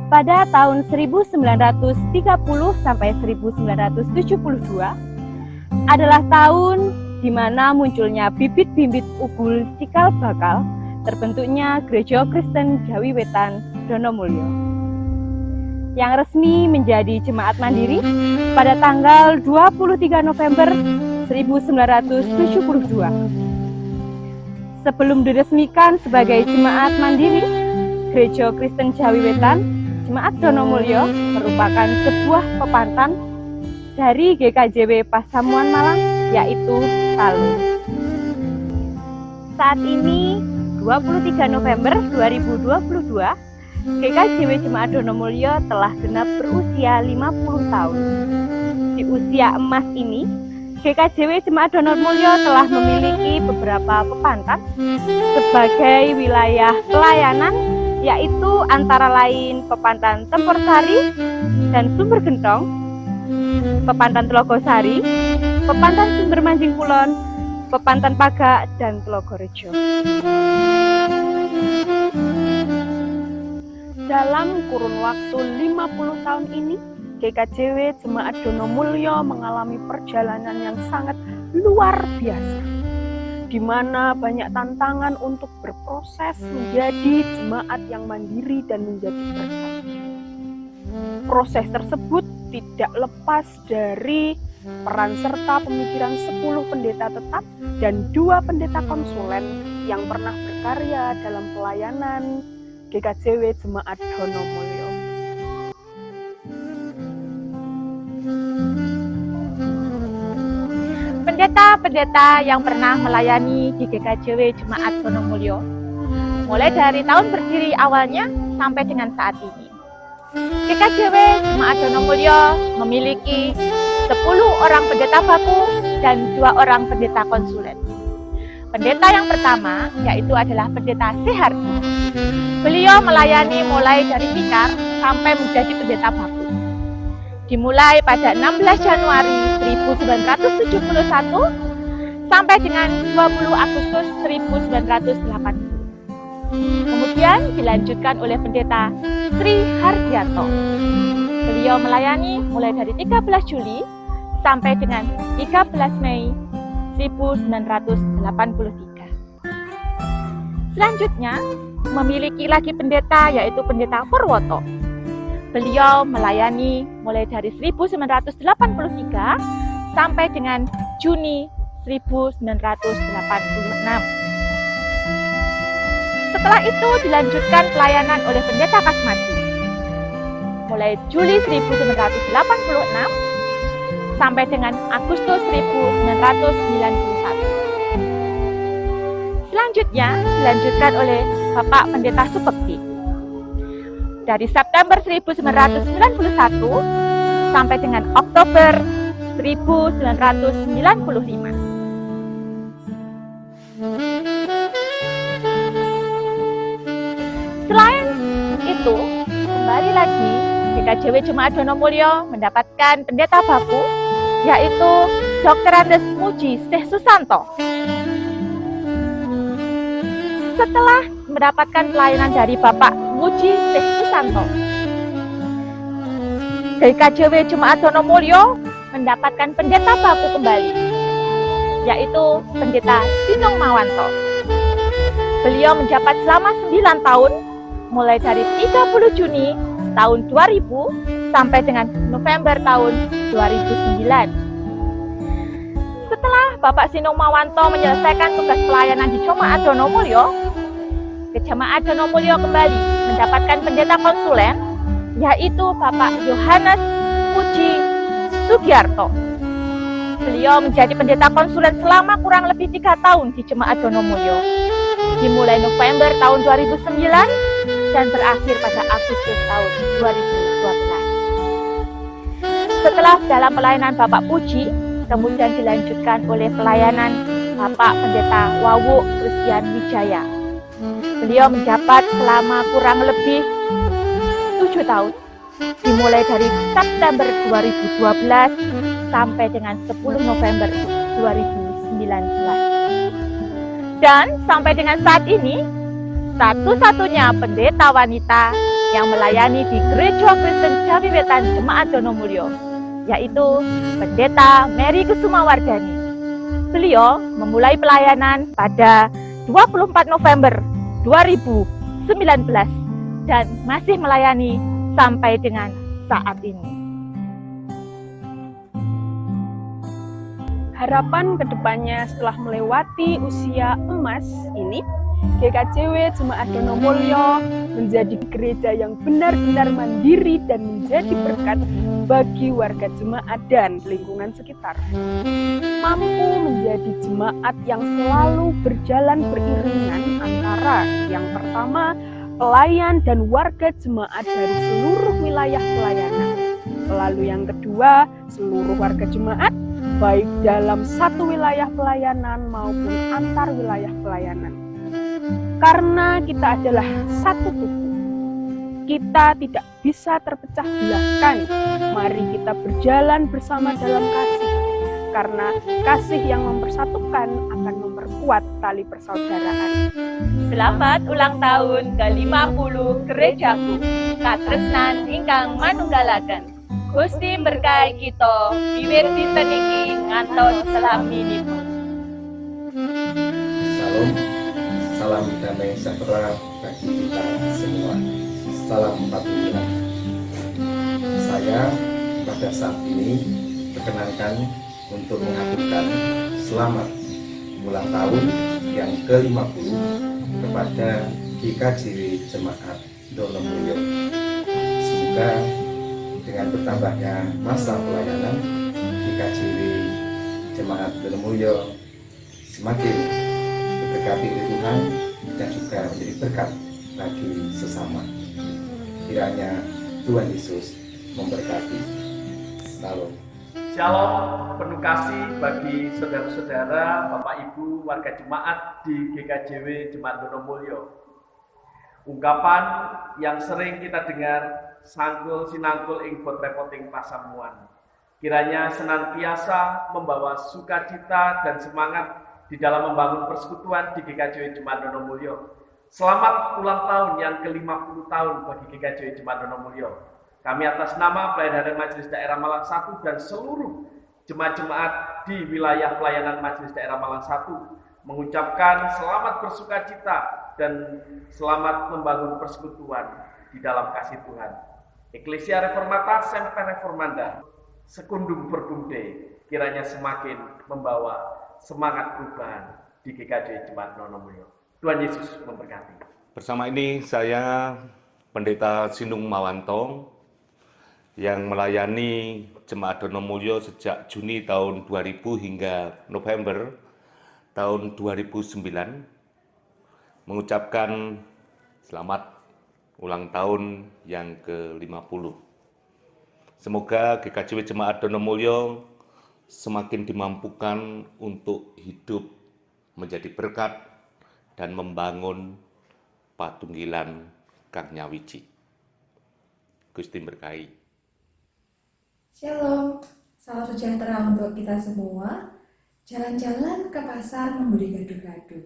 Pada tahun 1930 sampai 1972 adalah tahun di mana munculnya bibit-bibit unggul cikal bakal terbentuknya Gereja Kristen Jawi Wetan Donomulyo yang resmi menjadi jemaat mandiri pada tanggal 23 November 1972. Sebelum diresmikan sebagai jemaat mandiri, Gereja Kristen Jawi Wetan Jemaat Donomulyo merupakan sebuah pepantan dari GKJW Pasamuan Malang, yaitu Palu. Saat ini 23 November 2022, GKJW Jemaat Donomulyo telah genap berusia 50 tahun. Di usia emas ini, GKJW Jemaat Donomulyo telah memiliki beberapa pepantan sebagai wilayah pelayanan, yaitu antara lain Pepantan Tempur Sari dan Sumber Gentong, Pepantan Telogosari, Pepantan Sumber Manjing Kulon, Pepantan Pagak, dan Telogorejo. Dalam kurun waktu 50 tahun ini, GKJW Jemaat Donomulyo mengalami perjalanan yang sangat luar biasa, di mana banyak tantangan untuk berproses menjadi jemaat yang mandiri dan menjadi berkat. Proses tersebut tidak lepas dari peran serta pemikiran 10 pendeta tetap dan 2 pendeta konsulen yang pernah berkarya dalam pelayanan GKJW Jemaat Donomulyo. Pendeta-pendeta yang pernah melayani di GKJW Jemaat Donomulyo, mulai dari tahun berdiri awalnya sampai dengan saat ini. GKJW Jemaat Donomulyo memiliki 10 orang pendeta baku dan 2 orang pendeta konsulen. Pendeta yang pertama yaitu adalah Pendeta Sehardi. Beliau melayani mulai dari tikar sampai menjadi pendeta baku. Dimulai pada 16 Januari 1971 sampai dengan 20 Agustus 1980. Kemudian dilanjutkan oleh Pendeta Sri Hardianto. Beliau melayani mulai dari 13 Juli sampai dengan 13 Mei 1983. Selanjutnya memiliki lagi pendeta yaitu Pendeta Purwoto. Beliau melayani mulai dari 1983 sampai dengan Juni 1986. Setelah itu dilanjutkan pelayanan oleh Pendeta Kasmati. Mulai Juli 1986 sampai dengan Agustus 1991. Selanjutnya dilanjutkan oleh Bapak Pendeta Supekti. Dari September 1991 sampai dengan Oktober 1995. Selain itu, kembali lagi GKJW Jemaat Donomulyo mendapatkan pendeta baku, yaitu Dr. Andes Muji Syekh Susanto. Setelah mendapatkan pelayanan dari Bapak Muji Syekh Susanto, GKJW Jemaat Donomulyo mendapatkan pendeta baku kembali, yaitu Pendeta Sinong Mawanto. Beliau menjabat selama 9 tahun, mulai dari 30 Juni tahun 2000 sampai dengan November tahun 2009. Setelah Bapak Sinong Mawanto menyelesaikan tugas pelayanan di Jemaat Donomulyo, Jemaat Donomulyo kembali mendapatkan pendeta konsulen, yaitu Bapak Yohanes Puji Sugiarto. Beliau menjadi pendeta konsulen selama kurang lebih 3 tahun di Jemaat Donomulyo, dimulai November tahun 2009 dan berakhir pada Agustus tahun 2012. Setelah dalam pelayanan Bapak Puji, kemudian dilanjutkan oleh pelayanan Bapak Pendeta Wawu Christian Wijaya. Beliau menjabat selama kurang lebih 7 tahun, dimulai dari September 2012 sampai dengan 10 November 2019. Dan sampai dengan saat ini, satu-satunya pendeta wanita yang melayani di Gereja Kristen Jawi Wetan Jemaat Donomulyo, yaitu Pendeta Mary Kusumawardhani. Beliau memulai pelayanan pada 24 November 2019 dan masih melayani sampai dengan saat ini. Harapan kedepannya setelah melewati usia emas ini, GKJW Jemaat Donomulyo menjadi gereja yang benar-benar mandiri dan menjadi berkat bagi warga jemaat dan lingkungan sekitar. Mampu menjadi jemaat yang selalu berjalan beriringan antara yang pertama, pelayan dan warga jemaat dari seluruh wilayah pelayanan. Lalu yang kedua, seluruh warga jemaat baik dalam satu wilayah pelayanan maupun antar wilayah pelayanan. Karena kita adalah satu tubuh, kita tidak bisa terpecah belahkan. Mari kita berjalan bersama dalam kasih, karena kasih yang mempersatukan akan memperkuat tali persaudaraan. Selamat ulang tahun ke-50 gerejaku, katresnan ingkang manunggalaken. Gusti berkahi kita, wiwit dinten iki ngantos selaminipun. Salam, salam damai sejahtera bagi kita semua. Salam patulah. Saya pada saat ini perkenankan untuk mengaturkan selamat ulang tahun yang ke-50 kepada GKJW Jemaat Donomulyo. Semoga dengan bertambahnya masa pelayanan, GKJW Jemaat Donomulyo semakin diberkati oleh Tuhan dan juga menjadi berkat bagi sesama. Kiranya Tuhan Yesus memberkati. Salam. Shalom, penuh kasih bagi saudara-saudara, Bapak Ibu, warga jemaat di GKJW Jemaat Donomulyo. Ungkapan yang sering kita dengar, sangkul sinangkul ing bot-repoting pasamuan. Kiranya senantiasa membawa sukacita dan semangat di dalam membangun persekutuan di GKJW Jemaat Donomulyo. Selamat ulang tahun yang ke-50 tahun bagi GKJW Jemaat Donomulyo. Kami atas nama Pelayanan Majelis Daerah Malang 1 dan seluruh jemaat-jemaat di wilayah pelayanan Majelis Daerah Malang 1 mengucapkan selamat bersukacita dan selamat membangun persekutuan di dalam kasih Tuhan. Eklesia Reformata Semper Reformanda, sekundum verbumde, kiranya semakin membawa semangat perubahan di GKJW Jemaat Donomulyo. Tuhan Yesus memberkati. Bersama ini saya Pendeta Sinung Mawanto yang melayani Jemaat Donomulyo sejak Juni tahun 2000 hingga November tahun 2009, mengucapkan selamat ulang tahun yang ke-50. Semoga GKJW Jemaat Donomulyo semakin dimampukan untuk hidup menjadi berkat dan membangun patunggilan Kang Nyawiji. Gusti berkahi. Shalom, salam sejahtera untuk kita semua. Jalan-jalan ke pasar membeli gado-gado.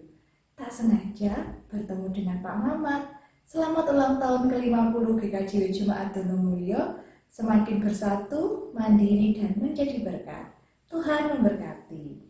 Tak sengaja bertemu dengan Pak Mamat. Selamat ulang tahun ke-50 GKJW Jemaat Donomulyo. Semakin bersatu, mandiri, dan menjadi berkat. Tuhan memberkati.